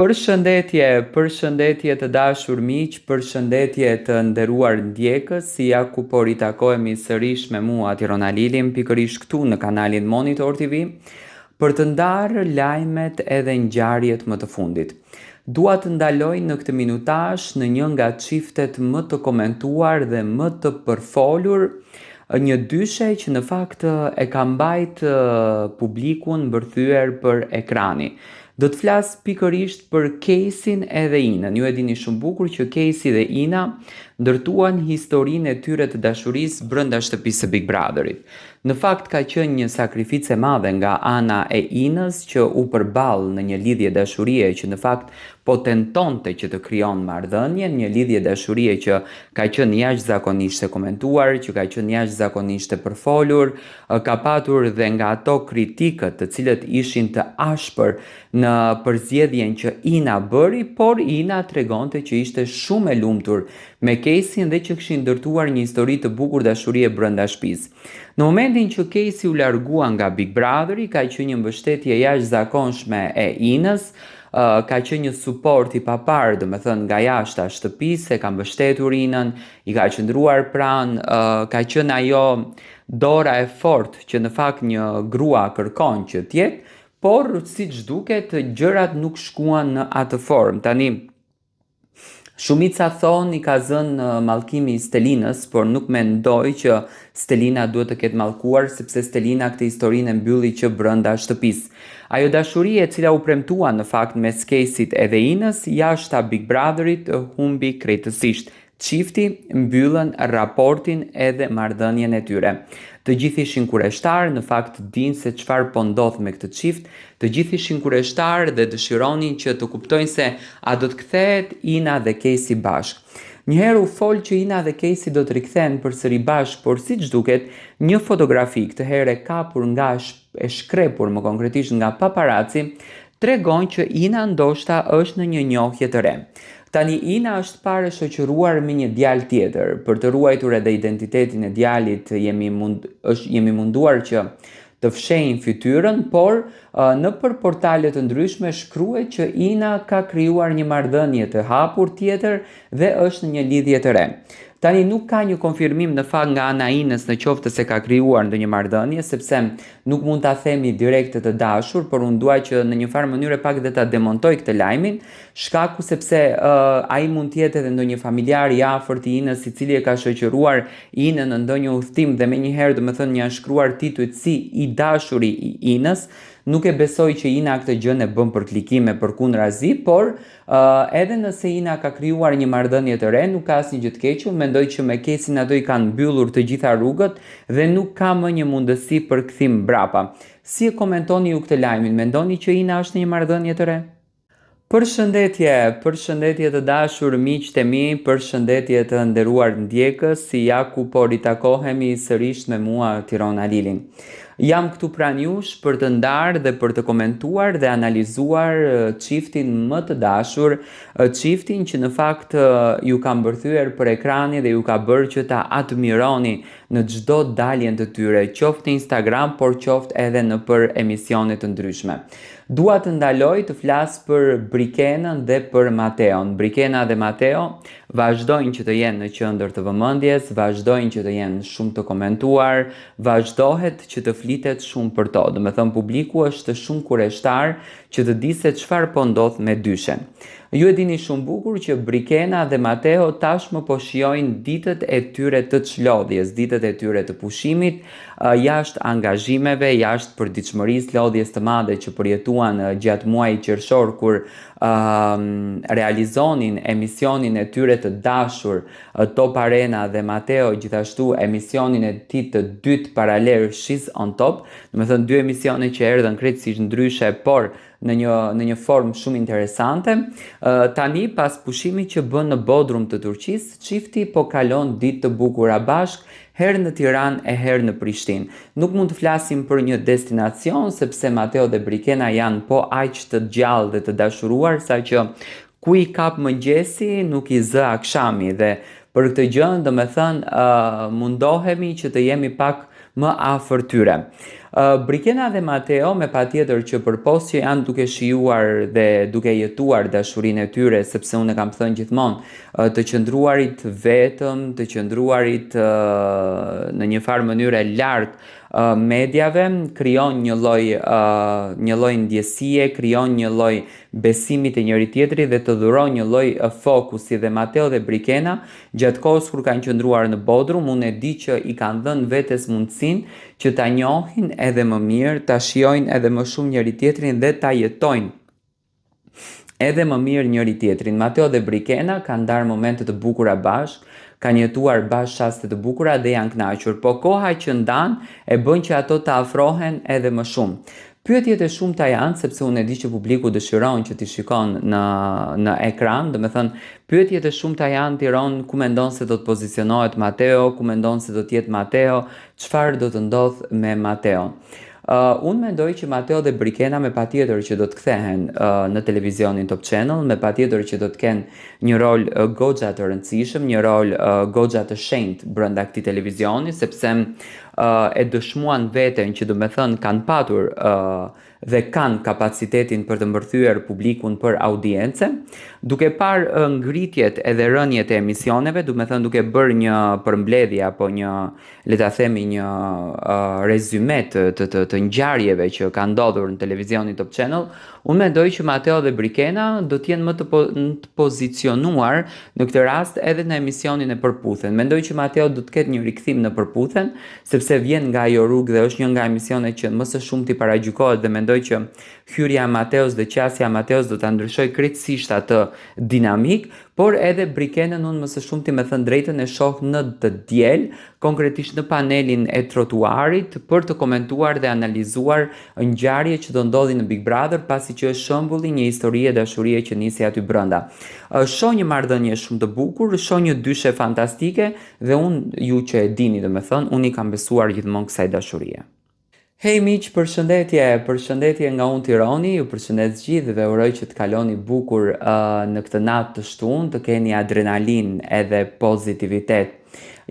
Përshëndetje të dashur miq, përshëndetje të nderuar ndjekës, si ja ku po ritakohemi sërish me mua Tirona Lilin, pikërisht këtu në kanalin Monitor TV, për të ndarë lajmet edhe ngjarjet më të fundit. Dua të ndaloj në këtë minutazh në një nga çiftet më të komentuar dhe më të përfolur, një dyshe që në fakt e ka mbajt publikun mbërthyer për ekrani. Do të flas pikërisht për Kesin edhe Inën. Ju e dini shumë bukur që Kesi dhe Ina ndërtuan historinë e tyre të dashurisë brenda shtëpisë së Big Brotherit. Në fakt ka qenë një sakrificë e madhe nga ana e Inës që u përball në një lidhje dashurie që në fakt po tentonte që të krijon marrëdhënie, një lidhje dashurie që ka qenë jashtëzakonisht e komentuar, që ka qenë jashtëzakonisht e përfolur, ka patur dhe nga ato kritikët të cilët ishin të ashpër në përzgjedhjen që Ina bëri, por Ina tregonte që ishte shumë e lumtur me Kesin dhe që kishin ndërtuar një histori të bukur dashurie brenda shtëpisë. Në momentin që Kesi u largua nga Big Brotheri, ka qenë një mbështetje jashtëzakonshme e Inës, ka qenë një suport i papar, do me thënë nga jashta shtëpisë, e ka mbështetur Inën, i ka qëndruar pranë, ka qenë ajo dora e fortë që në fakt një grua kërkon që t'jetë, por siç duket gjërat nuk shkuan në atë formë. Tani shumica thonë i ka zënë mallkimi Stelinës, por nuk mendoj që Stelina duhet të ketë mallkuar, sepse Stelina këtë historinë e mbylli që brenda shtëpisë. Ajo dashuri e cila u premtua në fakt mes Kesit edhe Inës, jashta Big Brotherit humbi krejtësisht. Çifti mbyllën raportin edhe marrëdhënien e tyre. Të gjithë ishin kureshtar, në fakt dinë se çfarë po ndodh me këtë çift, të gjithë ishin kureshtar dhe dëshironin që të kuptojnë se a do të kthehet Ina dhe Kesi bashkë. Njëherë u fol që Ina dhe Kesi do të rikthehen përsëri bashkë, por siç duket, një fotografi këtë herë e kapur nga e shkrepur, më konkretisht nga paparazzi, tregon që Ina ndoshta është në një njohje të re. Tani Ina është parë shoqëruar me një djalë tjetër. Për të ruajtur edhe identitetin e djalit jemi munduar që të fshehin fytyrën, por nëpër portale të ndryshme shkruhet që Ina ka krijuar një marrëdhënie të hapur tjetër dhe është në një lidhje të re. Tani nuk ka një konfirmim në fakt nga ana e Inës në qoftë se ka krijuar ndonjë marrëdhënie, sepse nuk mund ta themi direkt të dashur, por unë dua që në një farë mënyrë pak dhe ta demontoj këtë lajmin, shkaku sepse ai mund të jetë edhe ndonjë familjar i afërt i Inës, i cili e ka shoqëruar Inën në ndonjë udhtim dhe menjëherë domethënë një shkruar titujt si i dashuri i Inës. Nuk e besoj që Ina këtë gjë e bën për klikime përkundrazi, por edhe nëse Ina ka krijuar një marrëdhënie të re, nuk ka asnjë gjë të keqe. Mendoj që me Kesin ato i kanë mbyllur të gjitha rrugët dhe nuk ka më një mundësi për kthim mbrapa. Si e komentoni ju këtë lajmin? Mendoni që Ina është në një marrëdhënie të re? Përshëndetje të dashur miqtë e mi, përshëndetje të nderuar ndjekës, si ja ku po ritakohemi sërish me mua Tirona Lilin. Jam këtu pranë jush për të ndarë dhe për të komentuar dhe analizuar çiftin më të dashur, çiftin që në fakt ju ka mbërthyer për ekrani dhe ju ka bërë që ta admironi në çdo daljen të tyre, qoftë në Instagram, por qoftë edhe nëpër emisione të ndryshme. Dua të ndaloj të flas për Brikenën dhe për Mateon. Brikena dhe Mateo vazhdojnë që të jenë në qendër të vëmendjes, vazhdojnë që të jenë shumë të komentuar, vazhdohet që të flitet shumë për to. Do të thënë publiku është shumë kureshtar që të di se çfarë po ndodh me dyshen. Ju e dini shumë bukur që Brikena dhe Mateo tashmë po shijojnë ditët e tyre të çlodhjes, ditët e tyre të pushimit, jashtë angazhimeve, jashtë përditshmërisë, lodhjes të madhe që përjetuan gjatë muajit qershor kur realizonin emisionin e tyre të dashur Top Arena dhe Mateo gjithashtu emisionin e tij të dytë paralel She's on Top, do të thënë dy emisione që erdhën krejtësisht ndryshe, por në një formë shumë interesante. Tani pas pushimit që bën në Bodrum të Turqisë, çifti po kalon ditë të bukura bashkë, herë në Tiranë e herë në Prishtinë. Nuk mund të flasim për një destinacion sepse Mateo dhe Brikena janë po aq të gjallë dhe të dashuruar sa që ku i kap mëngjesi nuk i zë akshami, dhe për këtë gjë, do me thënë, mundohemi që të jemi pak më afër tyre. Brikena dhe Mateo me patjetër që përpos që janë duke shijuar dhe duke jetuar dashurinë e tyre, sepse unë e kam thënë gjithmonë, të qëndruarit vetëm, të qëndruarit në një farë mënyre lartë mediave, krijon një lloj ndjesie, krijon një lloj besimi te njëri tjetri dhe të dhuron një lloj fokusi. Dhe Mateo dhe Brikena gjatë kohës kur kanë qëndruar në Bodrum, unë e di që i kanë dhënë vetes mundësinë që ta njohin edhe më mirë, ta shijojnë edhe më shumë njëri tjetrin dhe ta jetojnë edhe më mirë njëri tjetrin. Mateo dhe Brikena kanë ndarë momente të bukura bashkë, kanë jetuar bashkë çaste të bukura dhe janë kënaqur, po koha që ndan e bën që ato të afrohen edhe më shumë. Pyetjet e shumta janë, sepse unë e di që publiku dëshiron që t'i shikon në ekran, do me thënë, pyetjet e shumta janë Tiron, ku mendon se do të pozicionohet Mateo, ku mendon se do të jetë Mateo, çfarë do të ndodh me Mateo. Unë mendoj që Mateo dhe Brikena me patjetër që do të kthehen në televizionin Top Channel, me patjetër që do të kenë një rol goxha të rëndësishëm, një rol goxha të shenjtë brenda këtij televizioni, sepse e dëshmuan veten që do me thënë kanë patur dhe kanë kapacitetin për të mbërthyer publikun për audiencë, duke parë ngritjet edhe rënjet e emisioneve, do me thënë duke bërë një përmbledhje apo një, le ta themi, një rezume të ngjarjeve që kanë ndodhur në televizionin Top Channel, unë mendoj që Mateo dhe Brikena do të jenë më të pozicionuar në këtë rast edhe në emisionin e Përputhen. Mendoj që Mateo do të ketë një rikthim në Përputhen, sepse vjen nga ajo rrugë dhe është një nga emisionet që më së shumti paragjykohet, dhe mendoj që hyrja e Mateos dhe qasja e Mateos do ta ndryshojë krejtësisht atë dinamik, por edhe Brikenën unë më së shumti, me thënë drejtën, e shoh në të diel, konkretisht në panelin e trotuarit, për të komentuar dhe analizuar ngjarje që do ndodhin në Big Brother, pasi që është shembulli një historie dashurie që nisi aty brenda. Shoh një marrëdhënie shumë të bukur, shoh një dyshe fantastike dhe unë, ju që e dini, domethënë, unë i kam besuar gjithmonë kësaj dashurie. Hej miq, përshëndetje nga unë Tironi, ju përshëndet gjithë dhe uroj që të kaloni bukur në këtë natë të shtunë, të keni adrenalin edhe pozitivitet.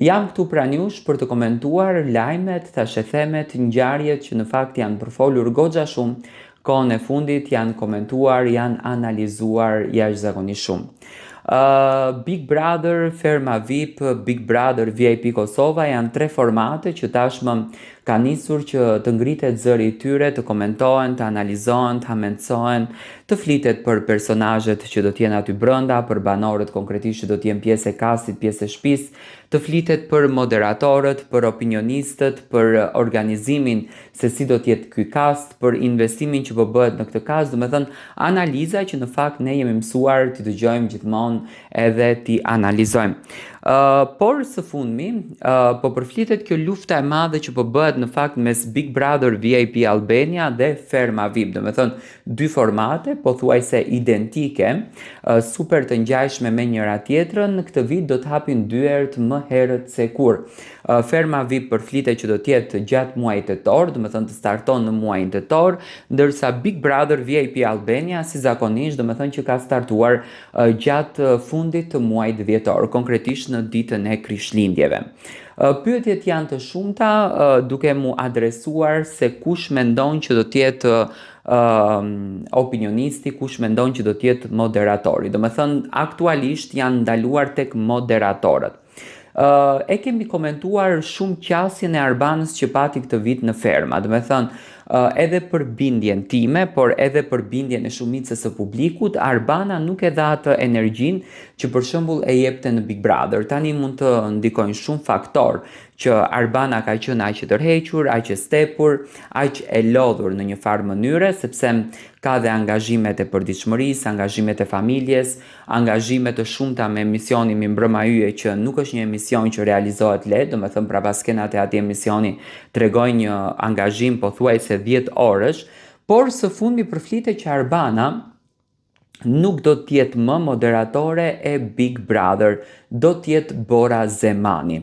Jam këtu pranë jush për të komentuar lajmet, tashethemet, ngjarjet që në fakt janë përfolur goxha shumë, kohën e fundit janë komentuar, janë analizuar jashtëzakonisht shumë. Big Brother, Ferma VIP, Big Brother VIP Kosova janë tre formate që tashmë ka nisur që të ngritet zëri i tyre, të komentohen, të analizohen, të mencohen, të flitet për personazhet që do të jenë aty brenda, për banorët konkretisht që do të jenë pjesë e kastit, pjesë e shtëpisë, të flitet për moderatorët, për opinionistët, për organizimin se si do të jetë ky kast, për investimin që po bëhet në këtë kast, do me thënë analiza që në fakt ne jemi mësuar t'i dëgjojmë gjithmonë edhe t'i analizojmë. Por së fundmi, po përflitet kjo lufta e madhe që po bëhet në fakt mes Big Brother VIP Albania dhe Ferma VIP, do me thënë dy formate pothuajse identike, super të ngjashme me njëra tjetrën, në këtë vit do të hapin dyert më herët se kur. Ferma VIP përflitet që do të jetë gjatë muajit tetor, do me thënë të starton në muajin tetor, ndërsa Big Brother VIP Albania si zakonisht do me thënë që ka startuar gjatë fundit të muajit dhjetor, konkretisht në ditën e Krishtlindjeve. Pyetjet janë të shumta, duke mu adresuar se kush mendon që do të jetë opinionisti, kush mendon që do të jetë moderatori. Do me thënë aktualisht janë ndaluar tek moderatorët. E kemi komentuar shumë qasjen e Arbanës që pati këtë vit në Ferma, do me thënë edhe për bindjen time, por edhe për bindjen e shumicës së publikut, Arbana nuk e dha atë energjin që për shembull e jepte në Big Brother. Tani mund të ndikojnë shumë faktor që Arbana ka qenë aq e tërhequr, aq e stepur, aq e lodhur në një farë mënyre, sepse ka dhe angazhimet e përditshmërisë, angazhimet e familjes, angazhime të shumta me emisionin Mi mbrëma yje, që nuk është një emision që realizohet lehtë, do me thënë pra paskenat e atij emisioni tregojnë një angazhim pothuajse 10 orësh, por së fundmi përflitet që Arbana nuk do t'jetë më moderatore e Big Brother, do t'jetë Bora Zemani.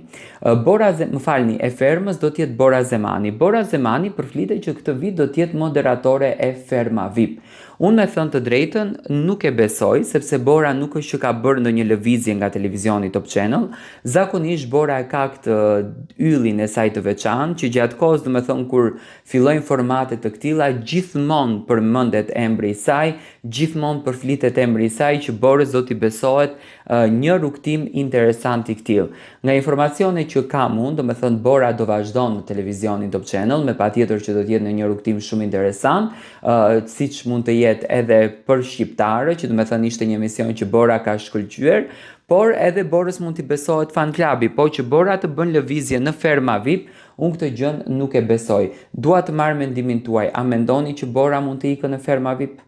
E Fermës do t'jetë Bora Zemani. Bora Zemani përflitet që këtë vit do t'jetë moderatore e Ferma VIP. Unë me thënë të drejtën nuk e besoj, sepse Bora nuk është që ka bërë ndonjë lëvizje nga televizioni Top Channel. Zakonisht Bora e ka këtë yllin e saj të veçantë, që gjatë kohës, do me thënë, kur fillojnë formate të këtilla, gjithmonë përmendet emri i saj, gjithmonë përflitet emri i saj, që Borës do t'i besohet një rrugtim interesant i këtill. Nga informacione që kam unë, do me thënë, Bora do vazhdon në televizionin Top Channel, me patjetër që do t'jetë në një rrugtim shumë interesant, siç mund të jetë edhe për shqiptarë, që do me thënë ishte një emision që Bora ka shkëlqyer, por edhe Borës mund t'i besohet fan klubi, po që Bora të bën lëvizje në ferma VIP, unë këtë gjën nuk e besoj. Dua të marr mendimin tuaj, a mendoni që Bora mund të ikë në ferma VIP?